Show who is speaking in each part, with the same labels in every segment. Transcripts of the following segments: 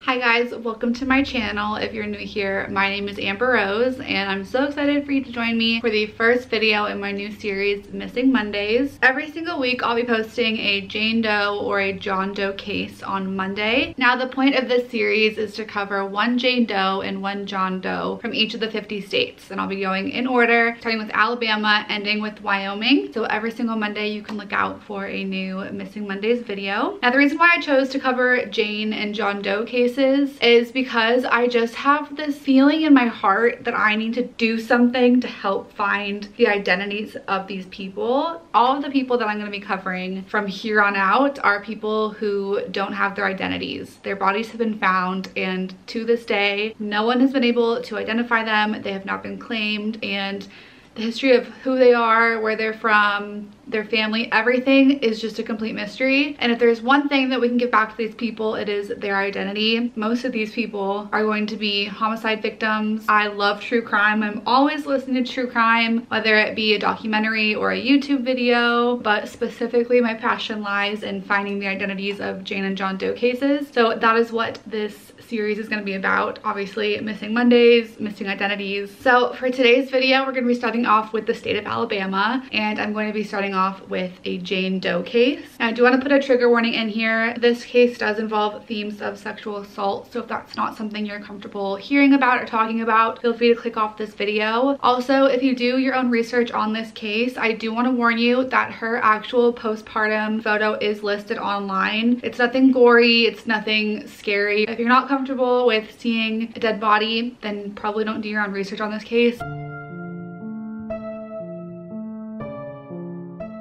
Speaker 1: Hi guys, welcome to my channel. If you're new here, my name is Amber Rose and I'm so excited for you to join me for the first video in my new series, Missing Mondays. Every single week I'll be posting a Jane Doe or a John Doe case on Monday. Now the point of this series is to cover one Jane Doe and one John Doe from each of the 50 states, and I'll be going in order, starting with Alabama, ending with Wyoming. So every single Monday you can look out for a new Missing Mondays video. Now the reason why I chose to cover Jane and John Doe cases is because I just have this feeling in my heart that I need to do something to help find the identities of these people. All of the people that I'm going to be covering from here on out are people who don't have their identities. Their bodies have been found, and to this day no one has been able to identify them. They have not been claimed, and the history of who they are, where they're from, their family, everything is just a complete mystery. And if there's one thing that we can give back to these people, it is their identity. Most of these people are going to be homicide victims. I love true crime. I'm always listening to true crime, whether it be a documentary or a YouTube video, but specifically my passion lies in finding the identities of Jane and John Doe cases. So that is what this series is going to be about. Obviously, missing Mondays, missing identities. So for today's video, we're going to be starting off with the state of Alabama, and I'm going to be starting off with a Jane Doe case. Now, I do want to put a trigger warning in here. This case does involve themes of sexual assault, so if that's not something you're comfortable hearing about or talking about, feel free to click off this video. Also, if you do your own research on this case, I do want to warn you that her actual postpartum photo is listed online. It's nothing gory, it's nothing scary. If you're not comfortable with seeing a dead body, then probably don't do your own research on this case.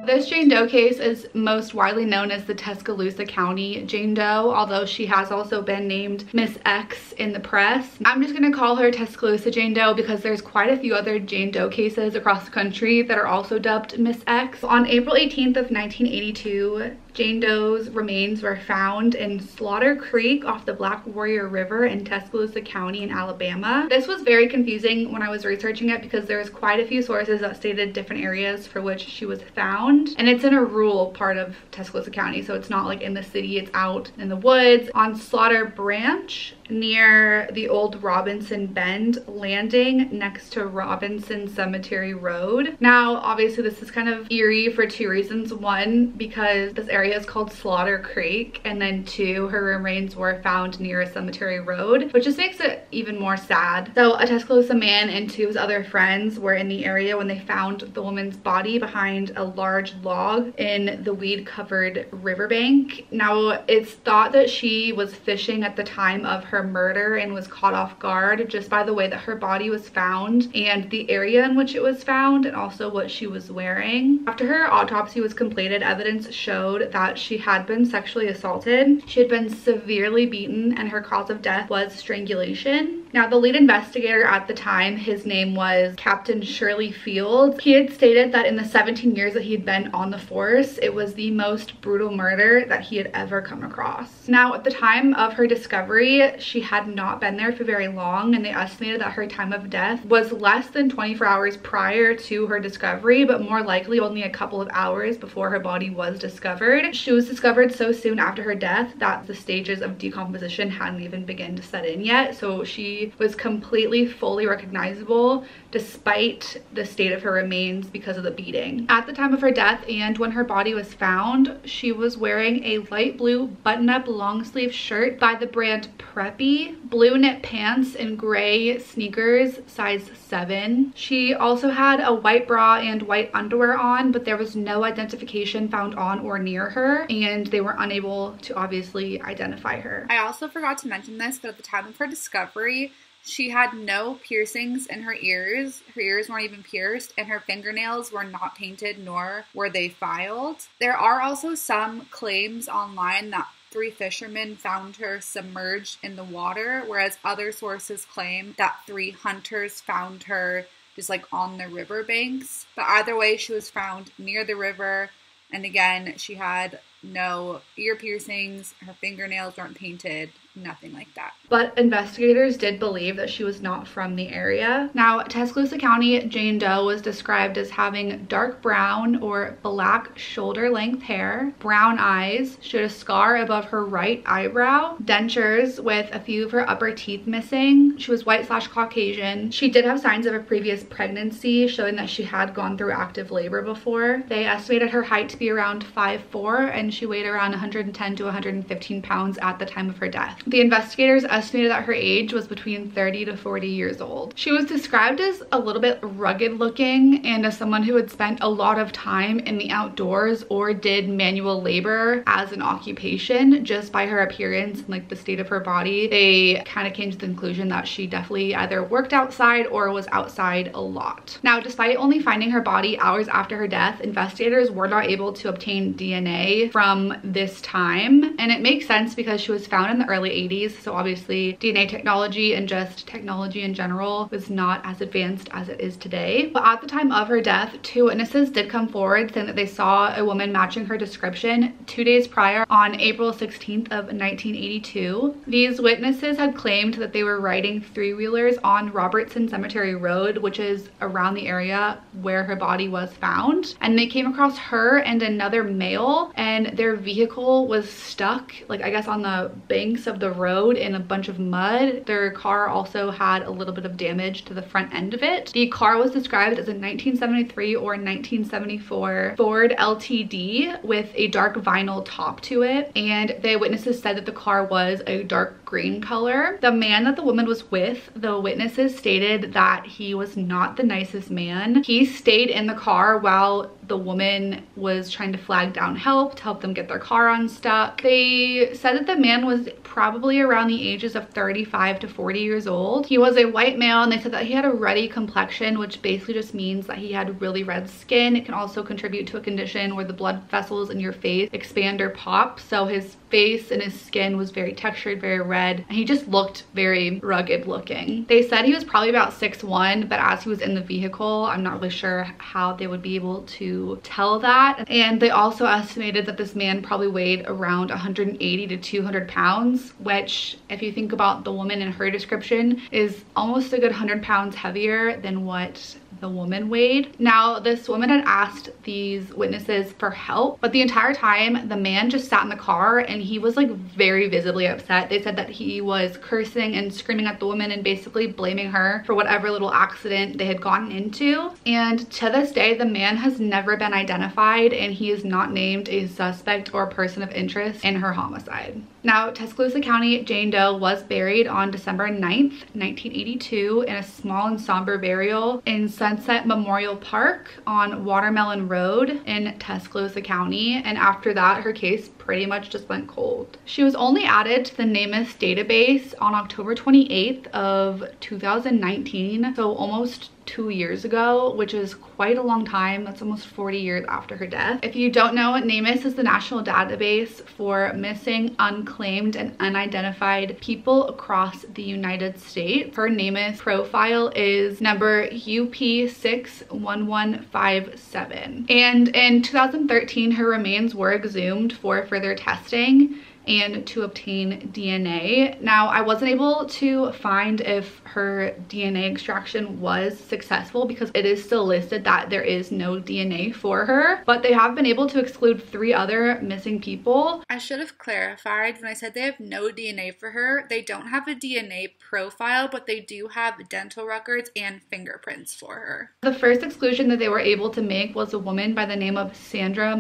Speaker 1: This Jane Doe case is most widely known as the Tuscaloosa County Jane Doe, although she has also been named Miss X in the press. I'm just gonna call her Tuscaloosa Jane Doe because there's quite a few other Jane Doe cases across the country that are also dubbed Miss X. On April 18th of 1982, Jane Doe's remains were found in Slaughter Creek off the Black Warrior River in Tuscaloosa County in Alabama. This was very confusing when I was researching it because there was quite a few sources that stated different areas for which she was found. And it's in a rural part of Tuscaloosa County, so it's not like in the city, it's out in the woods on Slaughter Branch near the old Robinson Bend landing next to Robinson Cemetery Road. Now, obviously this is kind of eerie for two reasons. One, because this area is called Slaughter Creek, and then two, her remains were found near a cemetery road, which just makes it even more sad. So a Tuscaloosa man and two of his other friends were in the area when they found the woman's body behind a large log in the weed-covered riverbank. Now, it's thought that she was fishing at the time of her murder and was caught off guard just by the way that her body was found and the area in which it was found, and also what she was wearing. After her autopsy was completed, evidence showed that she had been sexually assaulted. She had been severely beaten, and her cause of death was strangulation. Now, the lead investigator at the time, his name was Captain Shirley Fields. He had stated that in the 17 years that he had been on the force, it was the most brutal murder that he had ever come across. Now, at the time of her discovery, she had not been there for very long, and they estimated that her time of death was less than 24 hours prior to her discovery, but more likely only a couple of hours before her body was discovered. She was discovered so soon after her death that the stages of decomposition hadn't even begun to set in yet, so she was completely fully recognizable despite the state of her remains because of the beating. At the time of her death and when her body was found, she was wearing a light blue button-up long sleeve shirt by the brand Preppy, blue knit pants, and gray sneakers size 7. She also had a white bra and white underwear on, but there was no identification found on or near her, and they were unable to obviously identify her. I also forgot to mention this, but at the time of her discovery, she had no piercings in her ears. Her ears weren't even pierced, and her fingernails were not painted, nor were they filed. There are also some claims online that 3 fishermen found her submerged in the water, whereas other sources claim that 3 hunters found her just like on the riverbanks. But either way, she was found near the river, and again, she had no ear piercings, her fingernails weren't painted, nothing like that. But investigators did believe that she was not from the area. Now, Tuscaloosa County Jane Doe was described as having dark brown or black shoulder length hair, brown eyes, she had a scar above her right eyebrow, dentures with a few of her upper teeth missing. She was white/Caucasian. She did have signs of a previous pregnancy, showing that she had gone through active labor before. They estimated her height to be around 5'4", and she weighed around 110 to 115 pounds at the time of her death. The investigators estimated that her age was between 30 to 40 years old. She was described as a little bit rugged looking and as someone who had spent a lot of time in the outdoors or did manual labor as an occupation. Just by her appearance and like the state of her body, they kind of came to the conclusion that she definitely either worked outside or was outside a lot. Now, despite only finding her body hours after her death, investigators were not able to obtain DNA from this time, and it makes sense because she was found in the early 80s, so obviously DNA technology and just technology in general was not as advanced as it is today. But at the time of her death, 2 witnesses did come forward saying that they saw a woman matching her description 2 days prior on April 16th of 1982. These witnesses had claimed that they were riding 3-wheelers on Robertson Cemetery Road, which is around the area where her body was found, and they came across her and another male, and their vehicle was stuck, like I guess on the banks of the road in a bunch of mud. Their car also had a little bit of damage to the front end of it. The car was described as a 1973 or 1974 Ford LTD with a dark vinyl top to it, and the witnesses said that the car was a dark green color. The man that the woman was with, the witnesses stated that he was not the nicest man. He stayed in the car while the woman was trying to flag down help to help them get their car unstuck. They said that the man was probably around the ages of 35 to 40 years old. He was a white male, and they said that he had a ruddy complexion, which basically just means that he had really red skin. It can also contribute to a condition where the blood vessels in your face expand or pop. So his face and his skin was very textured, very red, and he just looked very rugged looking. They said he was probably about 6'1", but as he was in the vehicle, I'm not really sure how they would be able to tell that. And they also estimated that this man probably weighed around 180 to 200 pounds, which, if you think about the woman in her description, is almost a good 100 pounds heavier than what the woman weighed. Now, this woman had asked these witnesses for help, but the entire time the man just sat in the car and he was like very visibly upset. They said that he was cursing and screaming at the woman and basically blaming her for whatever little accident they had gotten into. And to this day, the man has never been identified, and he is not named a suspect or a person of interest in her homicide. Now, Tuscaloosa County Jane Doe was buried on December 9th, 1982 in a small and somber burial in Sunset Memorial Park on Watermelon Road in Tuscaloosa County, and after that her case pretty much just went cold. She was only added to the NamUs database on October 28th of 2019, so almost 2 years ago, which is quite a long time. That's almost 40 years after her death. If you don't know, NamUs is the national database for missing, unclaimed, and unidentified people across the United States. Her NamUs profile is number UP61157. And in 2013, her remains were exhumed for further testing and to obtain DNA. Now, I wasn't able to find if her DNA extraction was successful because it is still listed that there is no DNA for her, but they have been able to exclude 3 other missing people. I should have clarified when I said they have no DNA for her. They don't have a DNA profile, but they do have dental records and fingerprints for her. The first exclusion that they were able to make was a woman by the name of Sandra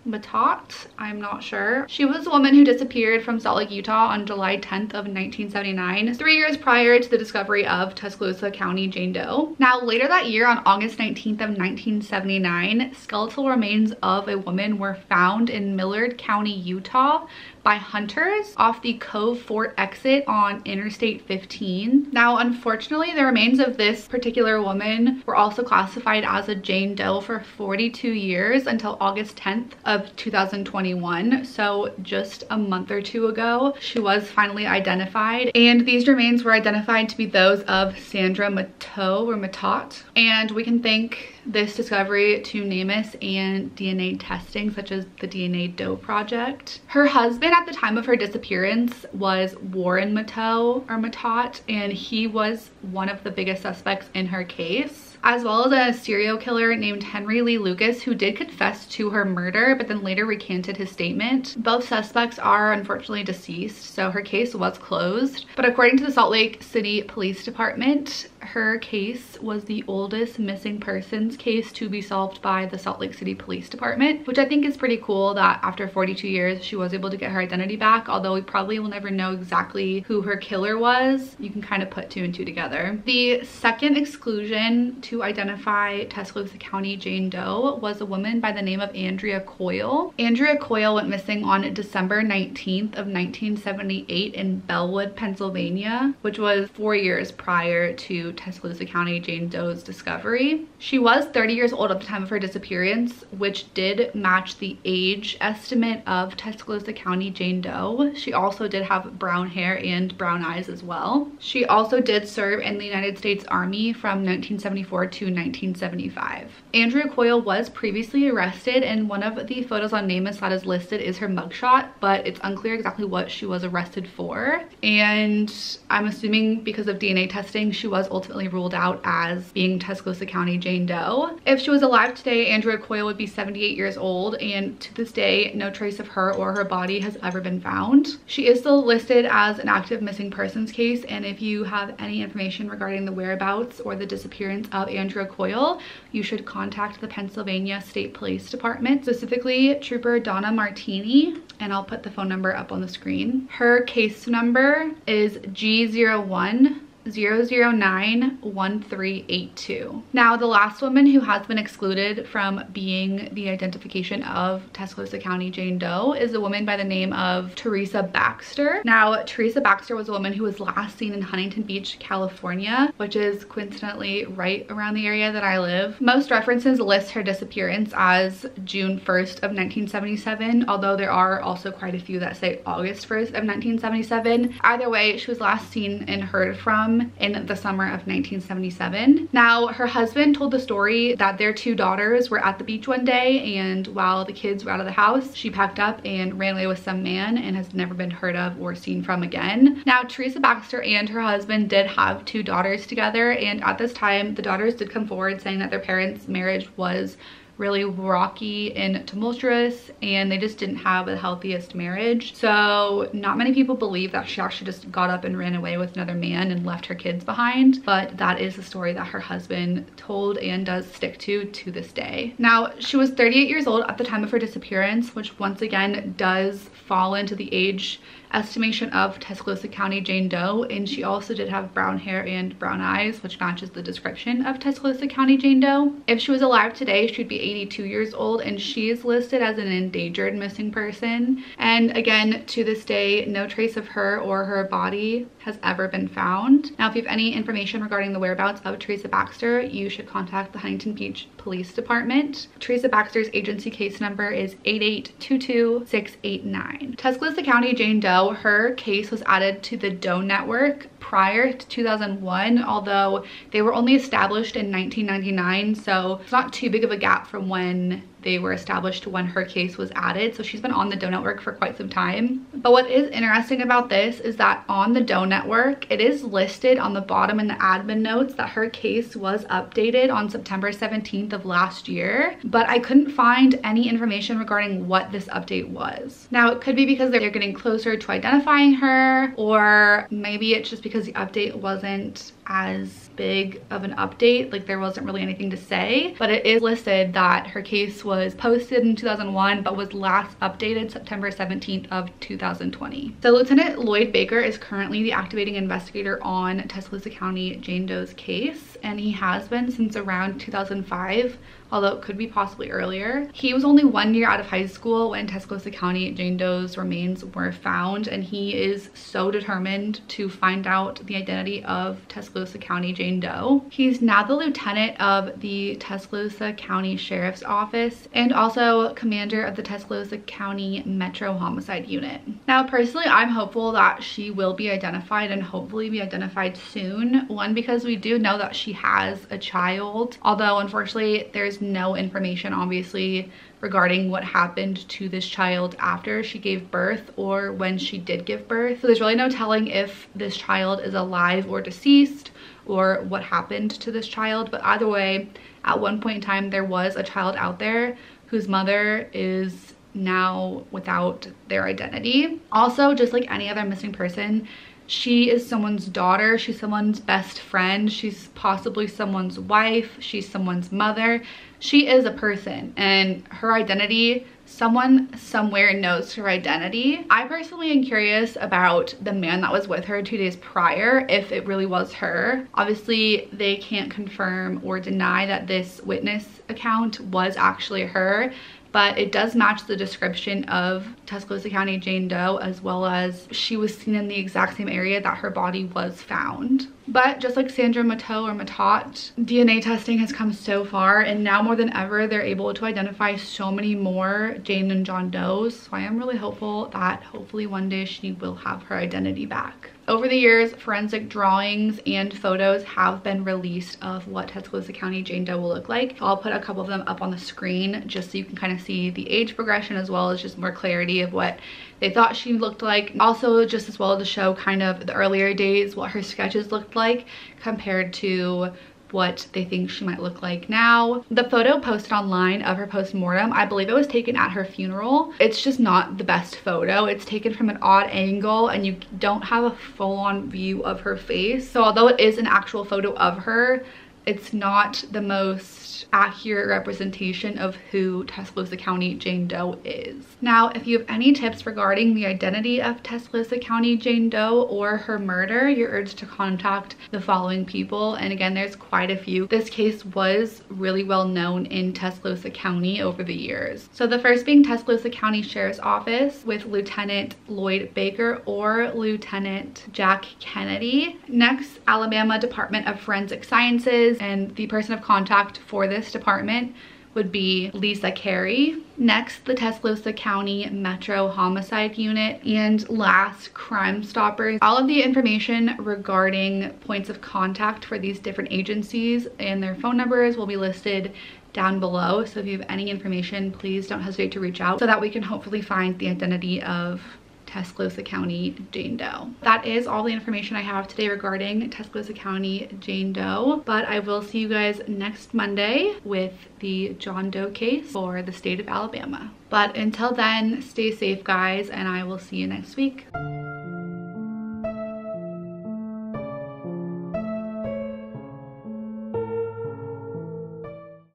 Speaker 1: Matot, I'm not sure. She was a woman who disappeared from Salt Lake, Utah on July 10th of 1979, 3 years prior to the discovery of Tuscaloosa County Jane Doe. Now, later that year, on August 19th of 1979, skeletal remains of a woman were found in Millard County, Utah by hunters off the Cove Fort exit on Interstate 15. Now, unfortunately, the remains of this particular woman were also classified as a Jane Doe for 42 years until August 10th of 2021. So just a month or 2 ago, she was finally identified. And these remains were identified to be those of Sandra Matot. And we can thank this discovery to NamUs and DNA testing, such as the DNA Doe Project. Her husband at the time of her disappearance was Warren Matot, and he was one of the biggest suspects in her case, as well as a serial killer named Henry Lee Lucas, who did confess to her murder but then later recanted his statement. Both suspects are unfortunately deceased, so her case was closed. But according to the Salt Lake City Police Department, her case was the oldest missing persons case to be solved by the Salt Lake City Police Department, which I think is pretty cool that after 42 years she was able to get her identity back. Although we probably will never know exactly who her killer was, you can kind of put 2 and 2 together. The second exclusion to identify Tuscaloosa County Jane Doe was a woman by the name of Andrea Coyle. Andrea Coyle went missing on December 19th of 1978 in Bellwood, Pennsylvania, which was 4 years prior to Tuscaloosa County Jane Doe's discovery. She was 30 years old at the time of her disappearance, which did match the age estimate of Tuscaloosa County Jane Doe. She also did have brown hair and brown eyes as well. She also did serve in the United States Army from 1974 to 1975. Andrea Coyle was previously arrested, and one of the photos on NamUs that is listed is her mugshot, but it's unclear exactly what she was arrested for. And I'm assuming because of DNA testing, she was ultimately ruled out as being Tuscaloosa County Jane Doe. If she was alive today, Andrea Coyle would be 78 years old, and to this day, no trace of her or her body has ever been found. She is still listed as an active missing persons case, and if you have any information regarding the whereabouts or the disappearance of Andrea Coyle, you should contact the Pennsylvania State Police Department, specifically Trooper Donna Martini, and I'll put the phone number up on the screen. Her case number is G01 0091382. Now, the last woman who has been excluded from being the identification of Tuscaloosa County Jane Doe is a woman by the name of Teresa Baxter. Now, Teresa Baxter was a woman who was last seen in Huntington Beach, California, which is coincidentally right around the area that I live. Most references list her disappearance as June 1st of 1977, although there are also quite a few that say August 1st of 1977. Either way, she was last seen and heard from in the summer of 1977. Now, her husband told the story that their 2 daughters were at the beach one day, and while the kids were out of the house, she packed up and ran away with some man and has never been heard of or seen from again. Now, Teresa Baxter and her husband did have 2 daughters together, and at this time, the daughters did come forward saying that their parents' marriage was really rocky and tumultuous, and they just didn't have the healthiest marriage. So not many people believe that she actually just got up and ran away with another man and left her kids behind, but that is the story that her husband told and does stick to this day. Now, she was 38 years old at the time of her disappearance, which once again does fall into the age estimation of Tuscaloosa County Jane Doe, and she also did have brown hair and brown eyes, which matches the description of Tuscaloosa County Jane Doe. If she was alive today, she'd be 82 years old, and she is listed as an endangered missing person. And again, to this day, no trace of her or her body has ever been found. Now, if you have any information regarding the whereabouts of Teresa Baxter, you should contact the Huntington Beach Police Department. Teresa Baxter's agency case number is 8822689. Tuscaloosa County Jane Doe, her case was added to the Doe Network prior to 2001, although they were only established in 1999, so it's not too big of a gap from when they were established to when her case was added. So she's been on the Doe Network for quite some time. But what is interesting about this is that on the Doe Network, it is listed on the bottom in the admin notes that her case was updated on September 17th of last year, but I couldn't find any information regarding what this update was. Now, it could be because they're getting closer to identifying her, or maybe it's just because the update wasn't as big of an update, like there wasn't really anything to say, but it is listed that her case was posted in 2001 but was last updated September 17th of 2020. So Lieutenant Loyd Baker is currently the activating investigator on Tuscaloosa County Jane Doe's case, and he has been since around 2005, although it could be possibly earlier. He was only 1 year out of high school when Tuscaloosa County Jane Doe's remains were found, and he is so determined to find out the identity of Tuscaloosa County Jane Doe. He's now the lieutenant of the Tuscaloosa County Sheriff's Office and also commander of the Tuscaloosa County Metro Homicide Unit. Now, personally, I'm hopeful that she will be identified and hopefully be identified soon. One, because we do know that she has a child, although unfortunately there's no information obviously regarding what happened to this child after she gave birth or when she did give birth. So there's really no telling if this child is alive or deceased or what happened to this child. But either way, at one point in time, there was a child out there whose mother is now without their identity. Also, just like any other missing person, she is someone's daughter, she's someone's best friend, she's possibly someone's wife, she's someone's mother. She is a person, and her identity, someone somewhere knows her identity. I personally am curious about the man that was with her 2 days prior, if it really was her. Obviously, they can't confirm or deny that this witness account was actually her, but it does match the description of Tuscaloosa County Jane Doe, as well as she was seen in the exact same area that her body was found. But just like Sandra Matteau or Matot, DNA testing has come so far, and now more than ever, they're able to identify so many more Jane and John Does. So I am really hopeful that hopefully one day she will have her identity back. Over the years, forensic drawings and photos have been released of what Tuscaloosa County Jane Doe will look like. I'll put a couple of them up on the screen just so you can kind of see the age progression, as well as just more clarity of what they thought she looked like. Also, just as well to show kind of the earlier days, what her sketches looked like compared to what they think she might look like now. The photo posted online of her post-mortem, I believe it was taken at her funeral. It's just not the best photo. It's taken from an odd angle and you don't have a full-on view of her face. So although it is an actual photo of her, it's not the most accurate representation of who Tuscaloosa County Jane Doe is. Now, if you have any tips regarding the identity of Tuscaloosa County Jane Doe or her murder, you're urged to contact the following people. And again, there's quite a few. This case was really well known in Tuscaloosa County over the years. So the first being Tuscaloosa County Sheriff's Office with Lieutenant Loyd Baker or Lieutenant Jack Kennedy. Next, Alabama Department of Forensic Sciences, and the person of contact for this department would be Lisa Cary. Next, the Tuscaloosa County Metro Homicide Unit, and last, CrimeStoppers. All of the information regarding points of contact for these different agencies and their phone numbers will be listed down below. So if you have any information, please don't hesitate to reach out so that we can hopefully find the identity of Tuscaloosa County Jane Doe. That is all the information I have today regarding Tuscaloosa County Jane Doe, but I will see you guys next Monday with the John Doe case for the state of Alabama. But until then, stay safe guys, and I will see you next week.